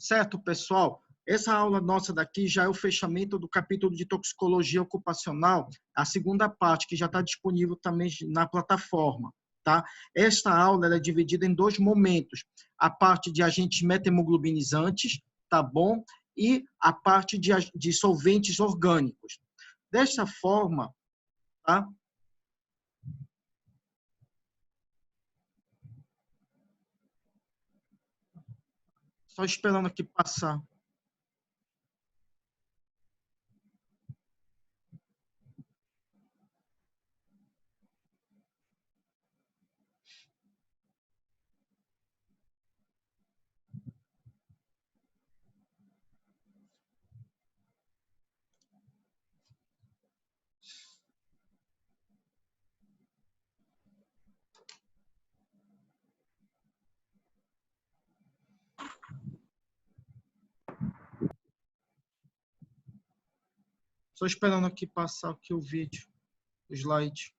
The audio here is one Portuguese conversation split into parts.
Certo, pessoal? Essa aula nossa daqui já é o fechamento do capítulo de toxicologia ocupacional, a segunda parte, que já está disponível também na plataforma. Tá? Esta aula ela é dividida em dois momentos. A parte de agentes metahemoglobinizantes, tá bom? E a parte de solventes orgânicos. Desta forma, tá? Só esperando aqui passar. Só esperando aqui passar aqui o vídeo, o slide.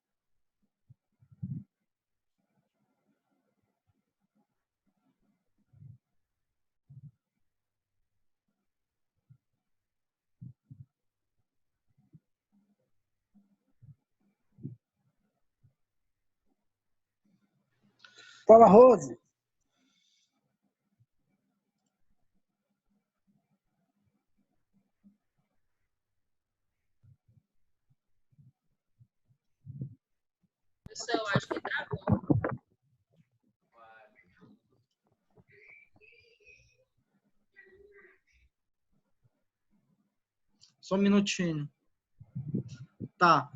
Fala, Rose. Eu acho que travou. Só um minutinho. Tá.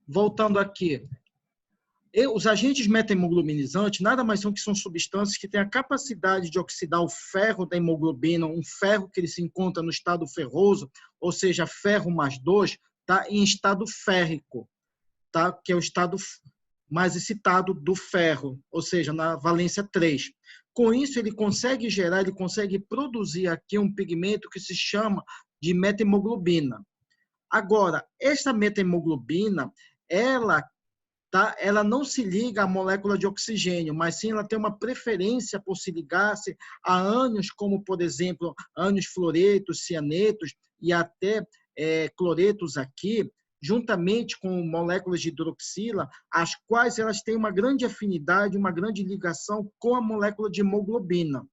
Voltando aqui. Os agentes metahemoglobinizantes nada mais são que são substâncias que têm a capacidade de oxidar o ferro da hemoglobina, um ferro que ele se encontra no estado ferroso, ou seja, ferro mais 2, tá, em estado férrico, tá, que é o estado mais excitado do ferro, ou seja, na valência 3. Com isso, ele consegue produzir aqui um pigmento que se chama de metahemoglobina. Agora, esta metahemoglobina, ela não se liga à molécula de oxigênio, mas sim ela tem uma preferência por se ligar-se a ânions, como, por exemplo, ânions fluoretos, cianetos e até cloretos aqui, juntamente com moléculas de hidroxila, as quais elas têm uma grande afinidade, uma grande ligação com a molécula de hemoglobina.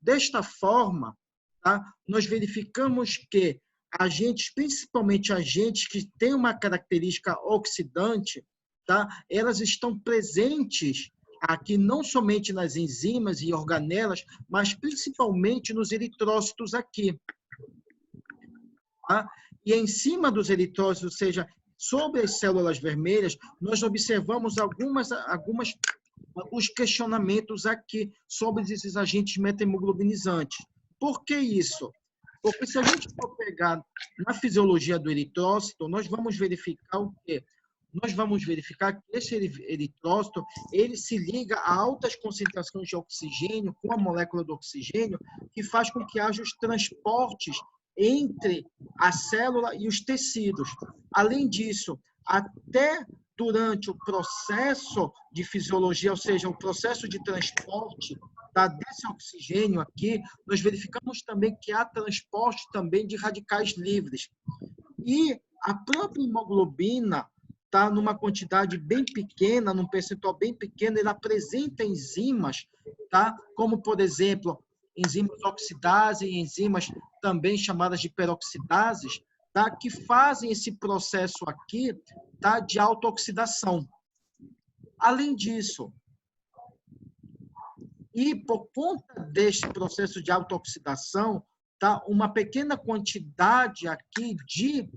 Desta forma, tá, nós verificamos que agentes, principalmente agentes que têm uma característica oxidante, tá, elas estão presentes aqui não somente nas enzimas e organelas, mas principalmente nos eritrócitos aqui. Tá? E em cima dos eritrócitos, ou seja, sobre as células vermelhas, nós observamos alguns questionamentos aqui sobre esses agentes metahemoglobinizantes. Por que isso? Porque se a gente for pegar na fisiologia do eritrócito, nós vamos verificar o quê? Nós vamos verificar que esse eritrócito ele se liga a altas concentrações de oxigênio com a molécula do oxigênio, que faz com que haja os transportes entre a célula e os tecidos. Além disso, até durante o processo de fisiologia, ou seja, o processo de transporte desse oxigênio aqui, nós verificamos também que há transporte também de radicais livres. E a própria hemoglobina está numa quantidade bem pequena, num percentual bem pequeno, ele apresenta enzimas, tá? Como, por exemplo, enzimas oxidase e enzimas também chamadas de peroxidases, tá? Que fazem esse processo aqui, tá? De autooxidação. Além disso, e por conta deste processo de autooxidação, tá? Uma pequena quantidade aqui de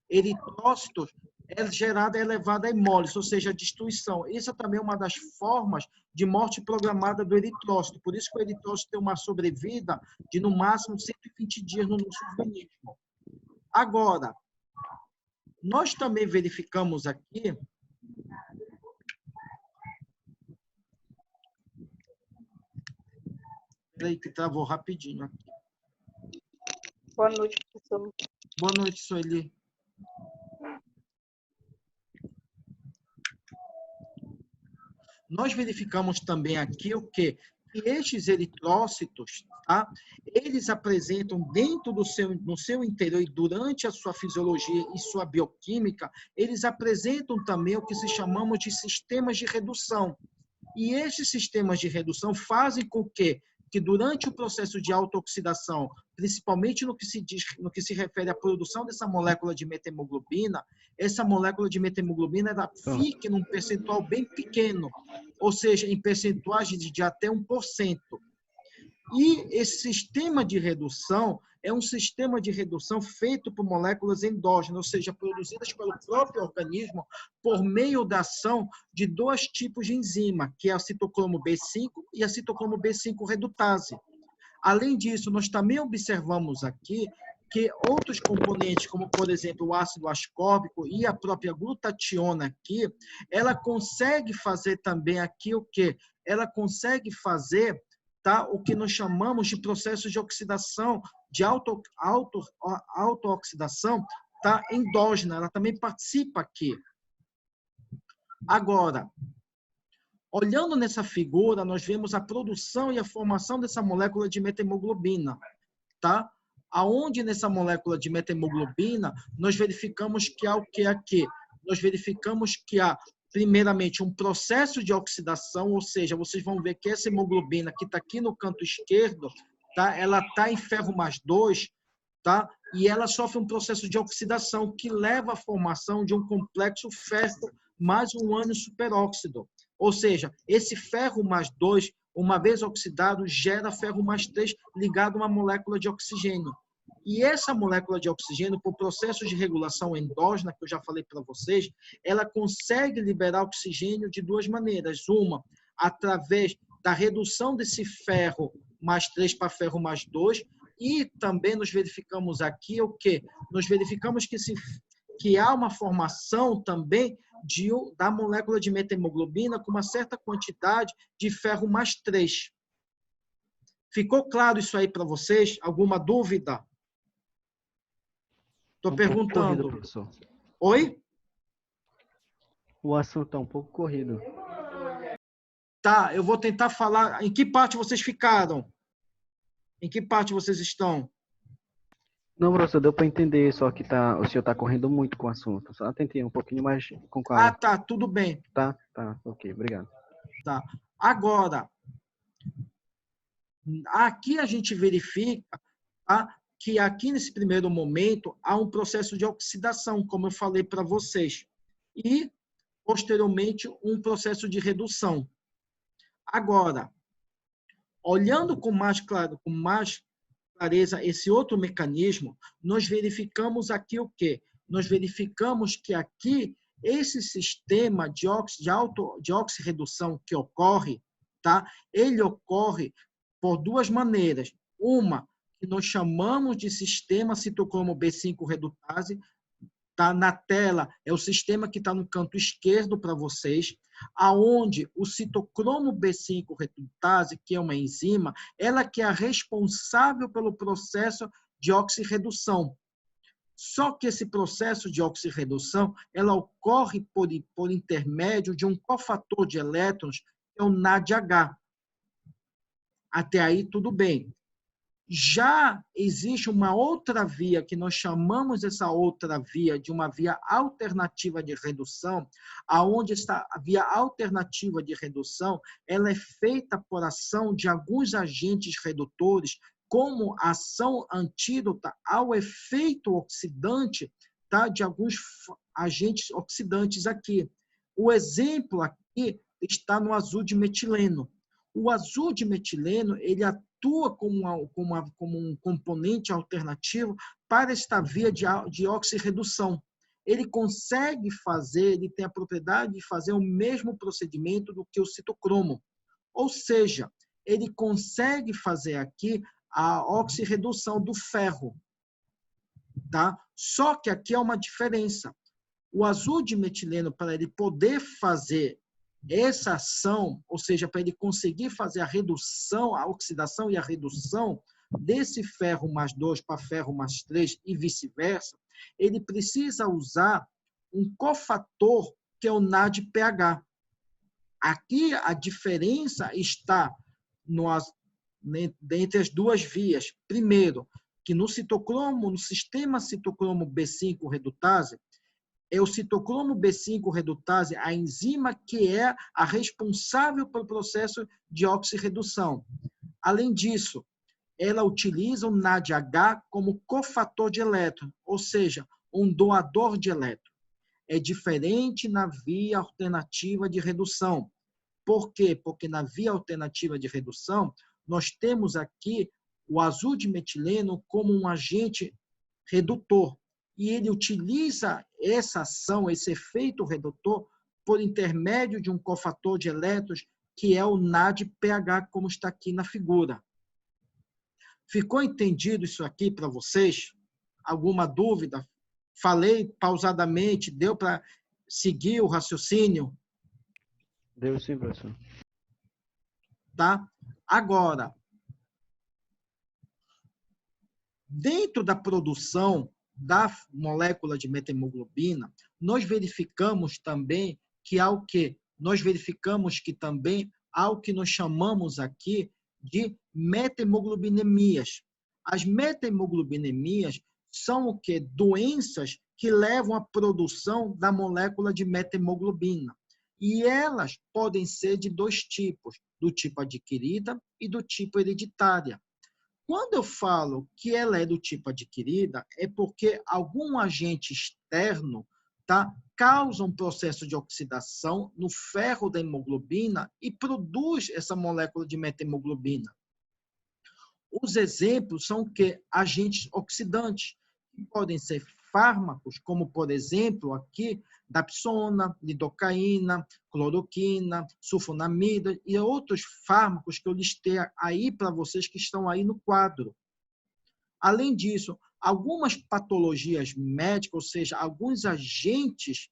eritrócitos é gerada, é levada à hemólise, ou seja, a destruição. Essa também é uma das formas de morte programada do eritrócito. Por isso que o eritrócito tem uma sobrevida de, no máximo, 120 dias no nosso organismo. Agora, nós também verificamos aqui... Peraí, que travou rapidinho aqui. Boa noite, professor. Boa noite, Sueli. Nós verificamos também aqui o quê? E estes eritrócitos, tá? Eles apresentam dentro no seu interior e durante a sua fisiologia e sua bioquímica, eles apresentam também o que se chamamos de sistemas de redução. E estes sistemas de redução fazem com que durante o processo de autooxidação, principalmente no que se refere à produção dessa molécula de metahemoglobina, essa molécula de metahemoglobina ela fique num percentual bem pequeno, ou seja, em percentuais de até 1%. E esse sistema de redução é um sistema de redução feito por moléculas endógenas, ou seja, produzidas pelo próprio organismo por meio da ação de dois tipos de enzima, que é a citocromo B5 e a citocromo B5 redutase. Além disso, nós também observamos aqui que outros componentes, como, por exemplo, o ácido ascórbico e a própria glutationa aqui, ela consegue fazer também aqui o quê? Ela consegue fazer, tá, o que nós chamamos de processo de oxidação, de autooxidação, tá, endógena. Ela também participa aqui. Agora, olhando nessa figura, nós vemos a produção e a formação dessa molécula de metahemoglobina, tá? Aonde nessa molécula de metahemoglobina nós verificamos que há o que aqui? Nós verificamos que há, primeiramente, um processo de oxidação, ou seja, vocês vão ver que essa hemoglobina que está aqui no canto esquerdo, tá? Ela está em ferro mais 2, tá? E ela sofre um processo de oxidação que leva à formação de um complexo ferro mais um ânion superóxido. Ou seja, esse ferro mais 2, uma vez oxidado, gera ferro mais 3 ligado a uma molécula de oxigênio. E essa molécula de oxigênio, por processo de regulação endógena, que eu já falei para vocês, ela consegue liberar oxigênio de duas maneiras. Uma, através da redução desse ferro mais 3 para ferro mais 2, e também nós verificamos aqui o quê? Nós verificamos que há uma formação também da molécula de metahemoglobina com uma certa quantidade de ferro mais 3. Ficou claro isso aí para vocês? Alguma dúvida? Estou perguntando. Corrido, professor. Oi? O assunto é um pouco corrido. Tá, eu vou tentar falar. Em que parte vocês ficaram? Em que parte vocês estão? Não, professor, deu para entender, só que o senhor está correndo muito com o assunto. Só tentei um pouquinho mais com calma. Ah, tá, tudo bem. Tá, ok, obrigado. Tá. Agora, aqui a gente verifica, tá, que aqui nesse primeiro momento há um processo de oxidação, como eu falei para vocês, e posteriormente um processo de redução. Agora, olhando com mais clareza esse outro mecanismo, nós verificamos aqui o quê? Nós verificamos que aqui esse sistema de oxirredução que ocorre, tá? Ele ocorre por duas maneiras. Uma, que nós chamamos de sistema citocromo B5 redutase, tá na tela, é o sistema que está no canto esquerdo para vocês, aonde o citocromo B5 redutase, que é uma enzima, ela que é responsável pelo processo de oxirredução. Só que esse processo de oxirredução, ela ocorre por intermédio de um cofator de elétrons, que é o NADH. Até aí, tudo bem. Já existe uma outra via, que nós chamamos essa outra via de uma via alternativa de redução, aonde esta via alternativa de redução, ela é feita por ação de alguns agentes redutores, como a ação antídota ao efeito oxidante, tá, de alguns agentes oxidantes aqui. O exemplo aqui está no azul de metileno. O azul de metileno, ele atua como um componente alternativo para esta via de oxirredução. Ele consegue fazer, ele tem a propriedade de fazer o mesmo procedimento do que o citocromo. Ou seja, ele consegue fazer aqui a oxirredução do ferro. Tá? Só que aqui há uma diferença. O azul de metileno, para ele poder fazer essa ação, ou seja, para ele conseguir fazer a redução, a oxidação e a redução desse ferro mais 2 para ferro mais 3 e vice-versa, ele precisa usar um cofator que é o NADPH. Aqui a diferença está dentre as duas vias. Primeiro, que no sistema citocromo B5 redutase, é o citocromo B5 redutase a enzima que é a responsável pelo processo de oxirredução. Além disso, ela utiliza o NADH como cofator de elétron, ou seja, um doador de elétron. É diferente na via alternativa de redução. Por quê? Porque na via alternativa de redução, nós temos aqui o azul de metileno como um agente redutor. E ele utiliza essa ação, esse efeito redutor, por intermédio de um cofator de elétrons, que é o NADPH, como está aqui na figura. Ficou entendido isso aqui para vocês? Alguma dúvida? Falei pausadamente, deu para seguir o raciocínio? Deu sim, professor. Tá? Agora, dentro da produção da molécula de metahemoglobina, nós verificamos também que há o quê? Nós verificamos que também há o que nós chamamos aqui de metahemoglobinemia. As metahemoglobinemia são o quê? Doenças que levam à produção da molécula de metahemoglobina. E elas podem ser de dois tipos, do tipo adquirida e do tipo hereditária. Quando eu falo que ela é do tipo adquirida, é porque algum agente externo causa um processo de oxidação no ferro da hemoglobina e produz essa molécula de metahemoglobina. Os exemplos são o quê? Agentes oxidantes, que podem ser fármacos, como, por exemplo, aqui, dapsona, lidocaína, cloroquina, sulfonamida e outros fármacos que eu listei aí para vocês que estão aí no quadro. Além disso, algumas patologias médicas, ou seja, alguns agentes,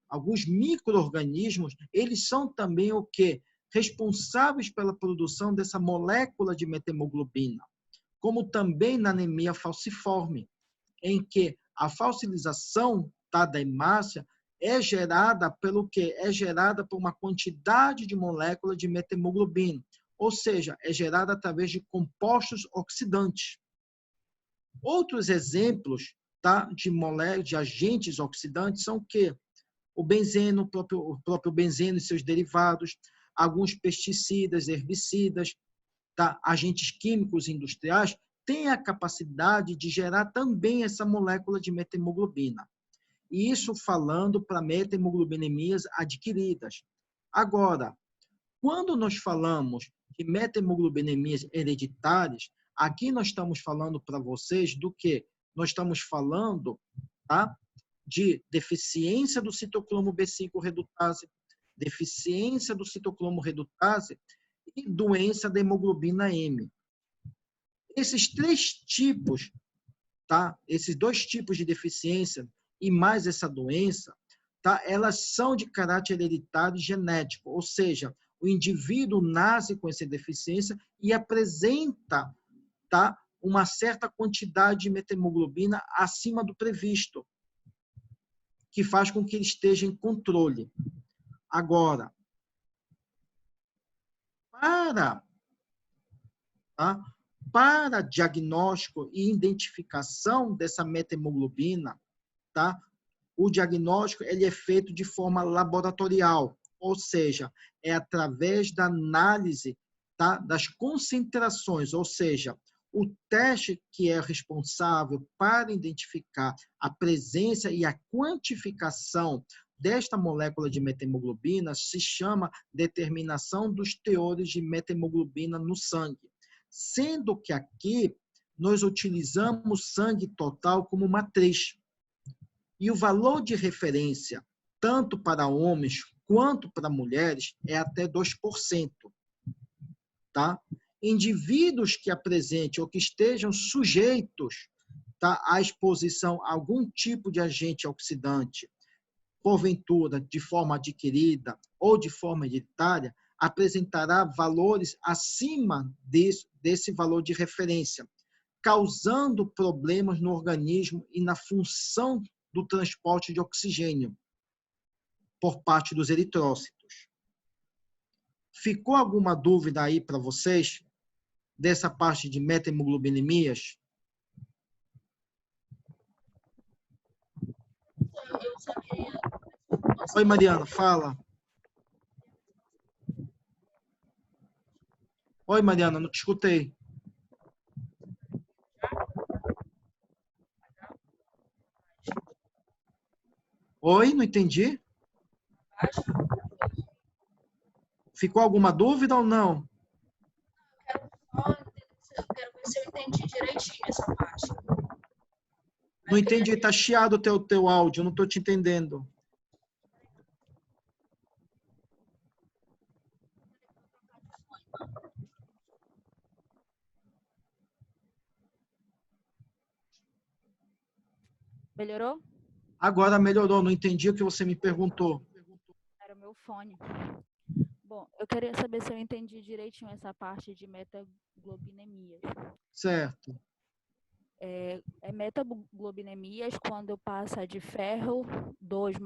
alguns micro-organismos, eles são também o quê? Responsáveis pela produção dessa molécula de metahemoglobina, como também na anemia falciforme, em que a falsilização da hemácia é gerada pelo quê? É gerada por uma quantidade de molécula de metahemoglobina, ou seja, é gerada através de compostos oxidantes. Outros exemplos de agentes oxidantes são o quê? O benzeno, o próprio benzeno e seus derivados, alguns pesticidas, herbicidas, agentes químicos industriais, têm a capacidade de gerar também essa molécula de metahemoglobina. E isso falando para metahemoglobinemia adquiridas. Agora, quando nós falamos de metahemoglobinemia hereditárias, aqui nós estamos falando para vocês do quê? Nós estamos falando de deficiência do citocromo B5 redutase, deficiência do citocromo redutase e doença da hemoglobina M. Esses três tipos, esses dois tipos de deficiência e mais essa doença, elas são de caráter hereditário e genético, ou seja, o indivíduo nasce com essa deficiência e apresenta uma certa quantidade de metahemoglobina acima do previsto, que faz com que ele esteja em controle. Agora, para diagnóstico e identificação dessa metahemoglobina, o diagnóstico ele é feito de forma laboratorial, ou seja, é através da análise das concentrações, ou seja, o teste que é responsável para identificar a presença e a quantificação desta molécula de metahemoglobina se chama determinação dos teores de metahemoglobina no sangue. Sendo que aqui nós utilizamos sangue total como matriz. E o valor de referência, tanto para homens quanto para mulheres, é até 2%. Indivíduos que apresentem ou que estejam sujeitos à exposição a algum tipo de agente oxidante, porventura de forma adquirida ou de forma hereditária, apresentará valores acima desse valor de referência, causando problemas no organismo e na função do transporte de oxigênio por parte dos eritrócitos. Ficou alguma dúvida aí para vocês dessa parte de meta-hemoglobinemia? Oi, Mariana, fala. Oi, Mariana, não te escutei. Oi, não entendi. Ficou alguma dúvida ou não? Eu quero ver se eu entendi direitinho essa parte. Não entendi, tá chiado o teu áudio, não estou te entendendo. Melhorou? Agora melhorou, não entendi o que você me perguntou. Era o meu fone. Bom, eu queria saber se eu entendi direitinho essa parte de metaglobinemia. Certo. É metaglobinemia quando passa de ferro 2+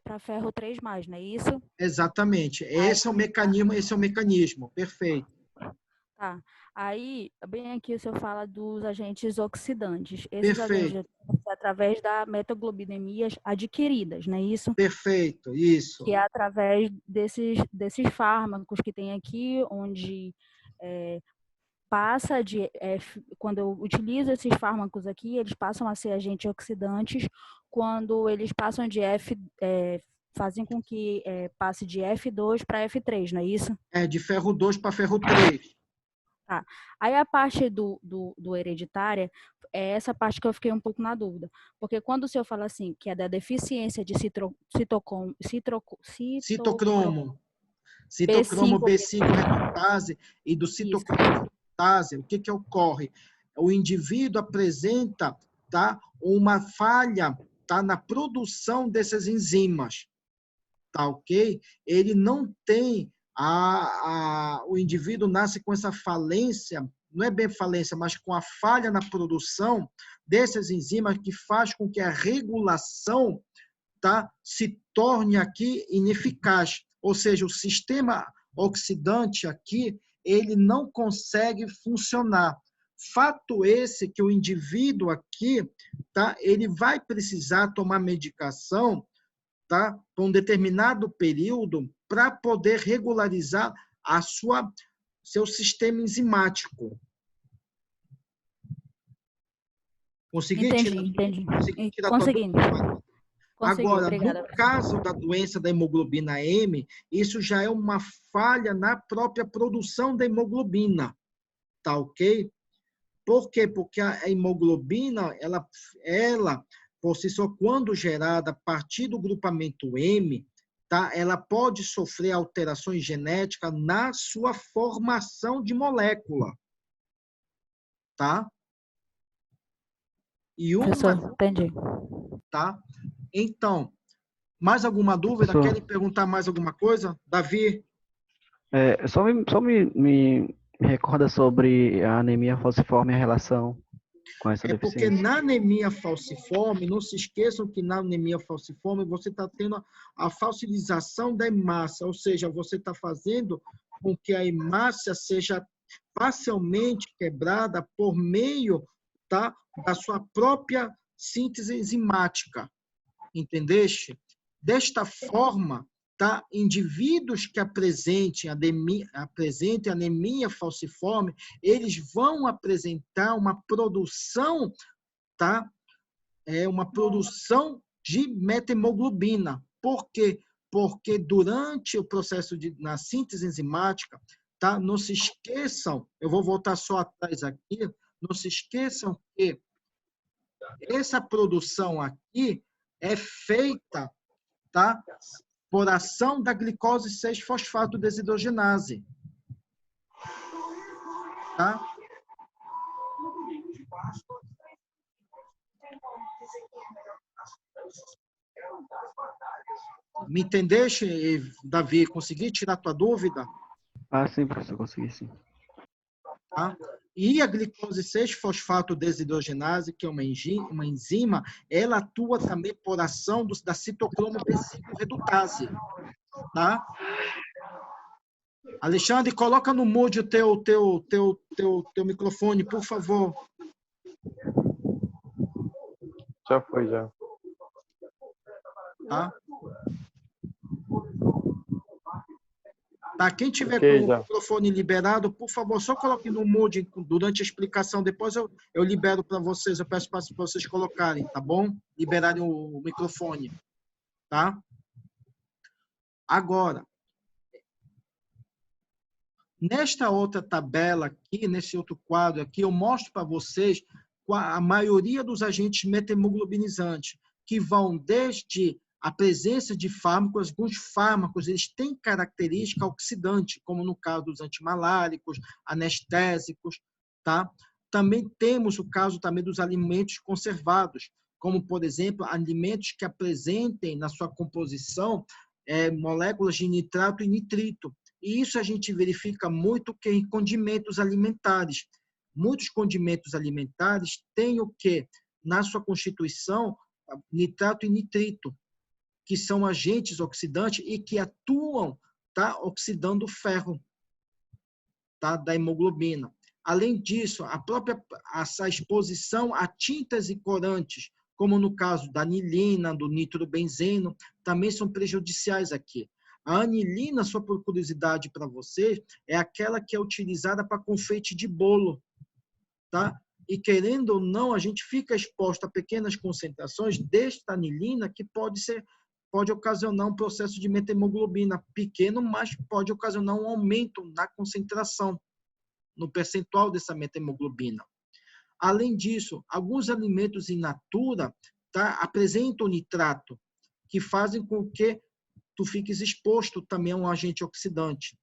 para ferro 3+, não é isso? Exatamente. Esse é o mecanismo, perfeito. Tá. Aí, bem aqui o senhor fala dos agentes oxidantes. Esses Perfeito. agentes através da metaglobinemias adquiridas, não é isso? Perfeito, isso. Que é através desses fármacos que tem aqui, onde passa de... quando eu utilizo esses fármacos aqui, eles passam a ser agentes oxidantes quando eles passam de fazem com que passe de F2 para F3, não é isso? É de ferro 2 para ferro 3. Tá. Aí a parte do hereditária, é essa parte que eu fiquei um pouco na dúvida. Porque quando o senhor fala assim, que é da deficiência de citocromo Citocromo. Citocromo B5, B5 redutase e do isso, citocromo redutase, o que ocorre? O indivíduo apresenta, tá, uma falha, tá, na produção dessas enzimas, tá, ok? Ele não tem o indivíduo nasce com essa falência, não é bem falência, mas com a falha na produção dessas enzimas que faz com que a regulação, tá, se torne aqui ineficaz. Ou seja, o sistema oxidante aqui, ele não consegue funcionar. Fato esse que o indivíduo aqui, tá, ele vai precisar tomar medicação, tá, por um determinado período para poder regularizar seu sistema enzimático. Consegui entendi. tirar tua Conseguindo. dúvida? Agora, Obrigada. no caso da doença da hemoglobina M, isso já é uma falha na própria produção da hemoglobina, tá ok? Por quê? Porque a hemoglobina, ela por si só, quando gerada a partir do grupamento M, tá? Ela pode sofrer alterações genéticas na sua formação de molécula, tá? E Professor, entendi. tá? Então, mais alguma dúvida? Professor. Querem perguntar mais alguma coisa? Davi? Só me recorda sobre a anemia falciforme e a relação com essa Porque deficiência. na anemia falciforme, não se esqueçam que na anemia falciforme você está tendo a falcização da hemácia, ou seja, você está fazendo com que a hemácia seja parcialmente quebrada por meio, tá, da sua própria síntese enzimática. Entendeste? Desta forma, tá, indivíduos que apresentem anemia falciforme, eles vão apresentar uma produção, tá, uma produção de metahemoglobina. Por quê? Porque durante o processo na síntese enzimática, tá, não se esqueçam, eu vou voltar só atrás aqui, não se esqueçam que essa produção aqui é feita, tá, por ação da glicose 6-fosfato desidrogenase. Tá? Me entendeste, Davi? Consegui tirar tua dúvida? Ah, sim, professor, consegui sim. Tá? E a glicose 6-fosfato desidrogenase, que é uma enzima, ela atua também por ação da citocromo B5 redutase. Tá? Alexandre, coloca no mudo o teu microfone, por favor. Já foi, já. Tá? Tá, quem tiver Ok, com o já. microfone liberado, por favor, só coloque no mudo durante a explicação. Depois eu libero para vocês, eu peço para vocês colocarem, tá bom? Liberarem o microfone, tá? Agora, nesta outra tabela aqui, nesse outro quadro aqui, eu mostro para vocês a maioria dos agentes metahemoglobinizantes, que vão desde a presença de fármacos. Alguns fármacos eles têm característica oxidante, como no caso dos antimaláricos, anestésicos, tá? Também temos o caso também dos alimentos conservados, como, por exemplo, alimentos que apresentem na sua composição moléculas de nitrato e nitrito. E isso a gente verifica muito que em condimentos alimentares. Muitos condimentos alimentares têm o quê? Na sua constituição, nitrato e nitrito, que são agentes oxidantes e que atuam, tá, oxidando o ferro, tá, da hemoglobina. Além disso, essa exposição a tintas e corantes, como no caso da anilina, do nitrobenzeno, também são prejudiciais aqui. A anilina, só por curiosidade para vocês, é aquela que é utilizada para confeite de bolo, tá? E querendo ou não, a gente fica exposto a pequenas concentrações desta anilina que pode ocasionar um processo de metahemoglobina pequeno, mas pode ocasionar um aumento na concentração, no percentual dessa metahemoglobina. Além disso, alguns alimentos in natura, tá, apresentam nitrato, que fazem com que tu fiques exposto também a um agente oxidante.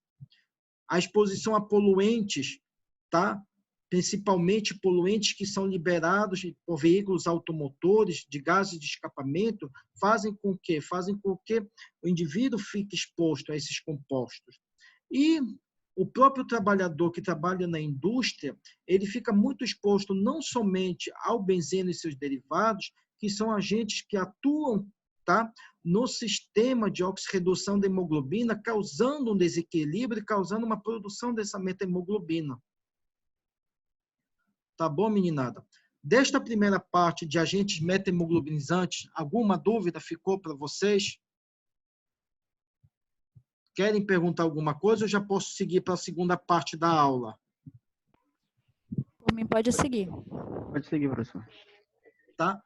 A exposição a poluentes, tá? Principalmente poluentes que são liberados por veículos automotores, de gases de escapamento, fazem com que o indivíduo fique exposto a esses compostos. E o próprio trabalhador que trabalha na indústria, ele fica muito exposto não somente ao benzeno e seus derivados, que são agentes que atuam, tá, no sistema de oxirredução da hemoglobina, causando um desequilíbrio e causando uma produção dessa metahemoglobina. Tá bom, meninada? Desta primeira parte de agentes metahemoglobinizantes, alguma dúvida ficou para vocês? Querem perguntar alguma coisa ou já posso seguir para a segunda parte da aula? Por mim, pode seguir. Pode seguir, professor. Tá?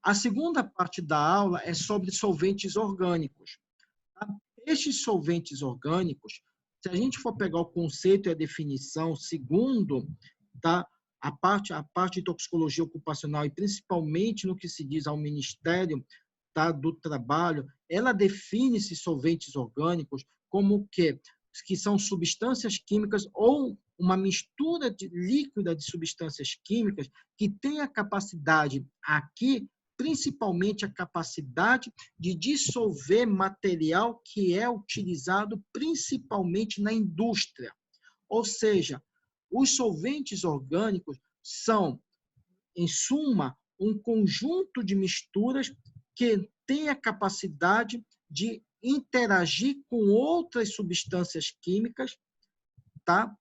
A segunda parte da aula é sobre solventes orgânicos. Tá? Estes solventes orgânicos, se a gente for pegar o conceito e a definição segundo, tá, a parte de toxicologia ocupacional e principalmente no que se diz ao Ministério, tá, do Trabalho, ela define esses solventes orgânicos como que são substâncias químicas ou uma mistura líquida de substâncias químicas que tem a capacidade aqui, principalmente a capacidade de dissolver material que é utilizado principalmente na indústria. Ou seja, os solventes orgânicos são, em suma, um conjunto de misturas que tem a capacidade de interagir com outras substâncias químicas, tá,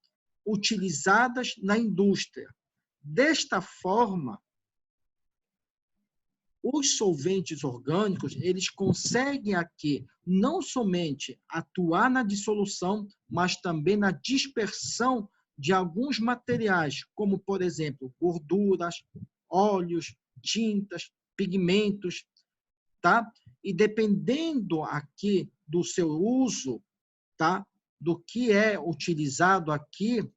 utilizadas na indústria. Desta forma, os solventes orgânicos, eles conseguem aqui não somente atuar na dissolução, mas também na dispersão de alguns materiais, como, por exemplo, gorduras, óleos, tintas, pigmentos, tá? E dependendo aqui do seu uso, tá? Do que é utilizado aqui,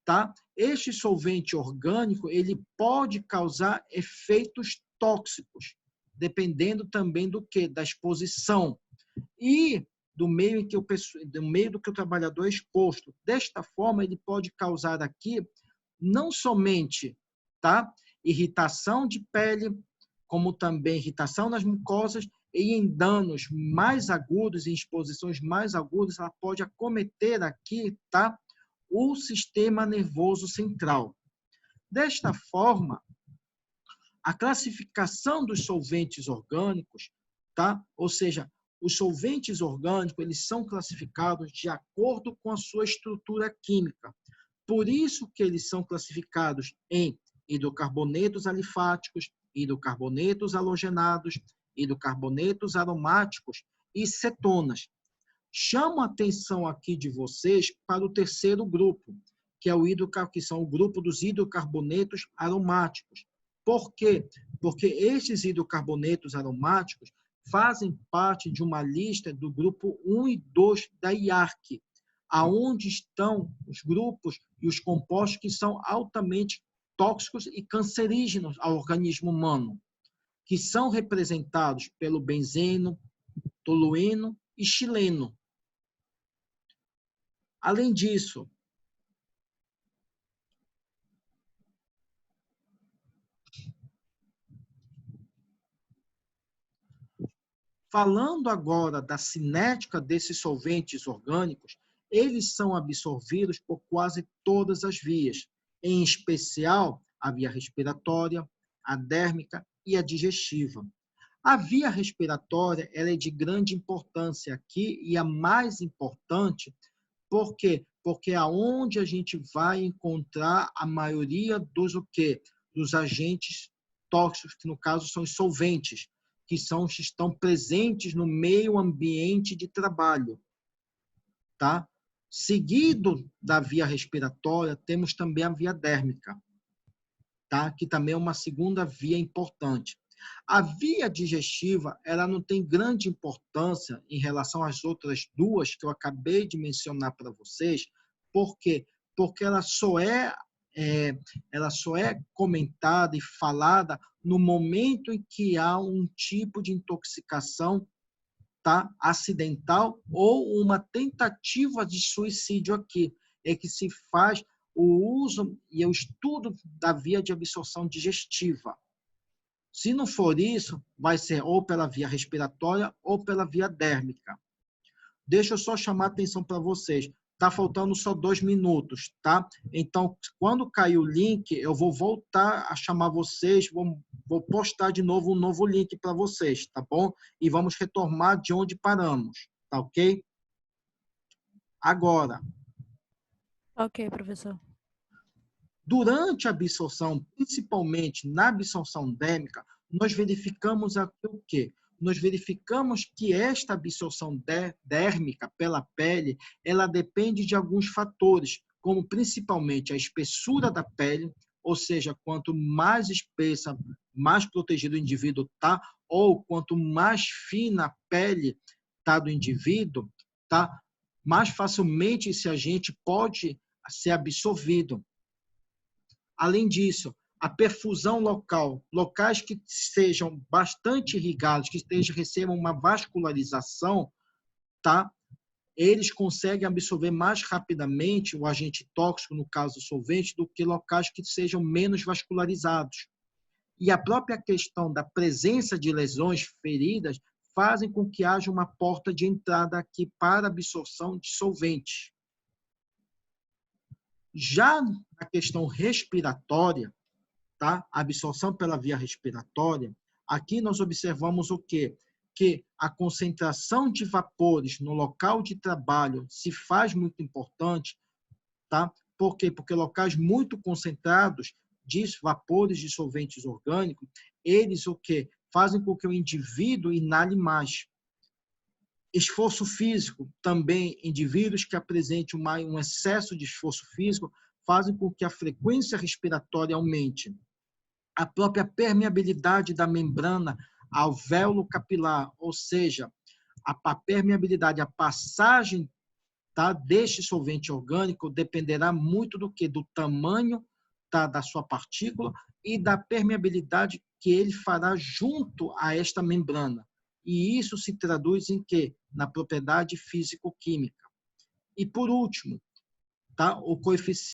tá? Este solvente orgânico, ele pode causar efeitos tóxicos, dependendo também do que? Da exposição e do meio do que o trabalhador é exposto. Desta forma, ele pode causar aqui não somente, tá, irritação de pele, como também irritação nas mucosas, e em danos mais agudos, em exposições mais agudas, ela pode acometer aqui, tá, o sistema nervoso central. Desta forma, a classificação dos solventes orgânicos, tá? Ou seja, os solventes orgânicos, eles são classificados de acordo com a sua estrutura química. Por isso que eles são classificados em hidrocarbonetos alifáticos, hidrocarbonetos halogenados, hidrocarbonetos aromáticos e cetonas. Chamo a atenção aqui de vocês para o terceiro grupo, que são o grupo dos hidrocarbonetos aromáticos. Por quê? Porque estes hidrocarbonetos aromáticos fazem parte de uma lista do grupo 1 e 2 da IARC, aonde estão os grupos e os compostos que são altamente tóxicos e cancerígenos ao organismo humano, que são representados pelo benzeno, tolueno e xileno. Além disso, falando agora da cinética desses solventes orgânicos, eles são absorvidos por quase todas as vias, em especial a via respiratória, a dérmica e a digestiva. A via respiratória ela é de grande importância aqui e a mais importante, por quê? Porque é onde a gente vai encontrar a maioria dos o quê? Dos agentes tóxicos, que no caso são os solventes, que estão presentes no meio ambiente de trabalho. Tá? Seguido da via respiratória, temos também a via dérmica, tá? Que também é uma segunda via importante. A via digestiva, ela não tem grande importância em relação às outras duas que eu acabei de mencionar para vocês. Por quê? Porque ela só é comentada e falada no momento em que há um tipo de intoxicação, tá, acidental ou uma tentativa de suicídio aqui. É que se faz o uso e o estudo da via de absorção digestiva. Se não for isso, vai ser ou pela via respiratória ou pela via dérmica. Deixa eu só chamar a atenção para vocês. Está faltando só 2 minutos, tá? Então, quando cair o link, eu vou voltar a chamar vocês, vou postar de novo um novo link para vocês, tá bom? E vamos retomar de onde paramos, tá ok? Agora. Ok, professor. Durante a absorção, principalmente na absorção dérmica, nós verificamos aqui o quê? Nós verificamos que esta absorção dérmica pela pele, ela depende de alguns fatores, como principalmente a espessura da pele, ou seja, quanto mais espessa, mais protegido o indivíduo está, ou quanto mais fina a pele está do indivíduo, tá? Mais facilmente esse agente pode ser absorvido. Além disso, a perfusão local, locais que sejam bastante irrigados, que recebam uma vascularização, tá? Eles conseguem absorver mais rapidamente o agente tóxico, no caso do solvente, do que locais que sejam menos vascularizados. E a própria questão da presença de lesões, feridas, fazem com que haja uma porta de entrada aqui para absorção de solventes. Já na questão respiratória, tá? A absorção pela via respiratória, aqui nós observamos o quê? Que a concentração de vapores no local de trabalho se faz muito importante, tá? Por quê? Porque locais muito concentrados de vapores de solventes orgânicos, eles o quê? Fazem com que o indivíduo inale mais. Esforço físico, também indivíduos que apresentem um excesso de esforço físico fazem com que a frequência respiratória aumente. A própria permeabilidade da membrana alvéolo capilar, ou seja, a permeabilidade, a passagem, tá, deste solvente orgânico dependerá muito do que? Do tamanho, tá, da sua partícula e da permeabilidade que ele fará junto a esta membrana. E isso se traduz em quê? Na propriedade físico-química. E por último, tá, o coeficiente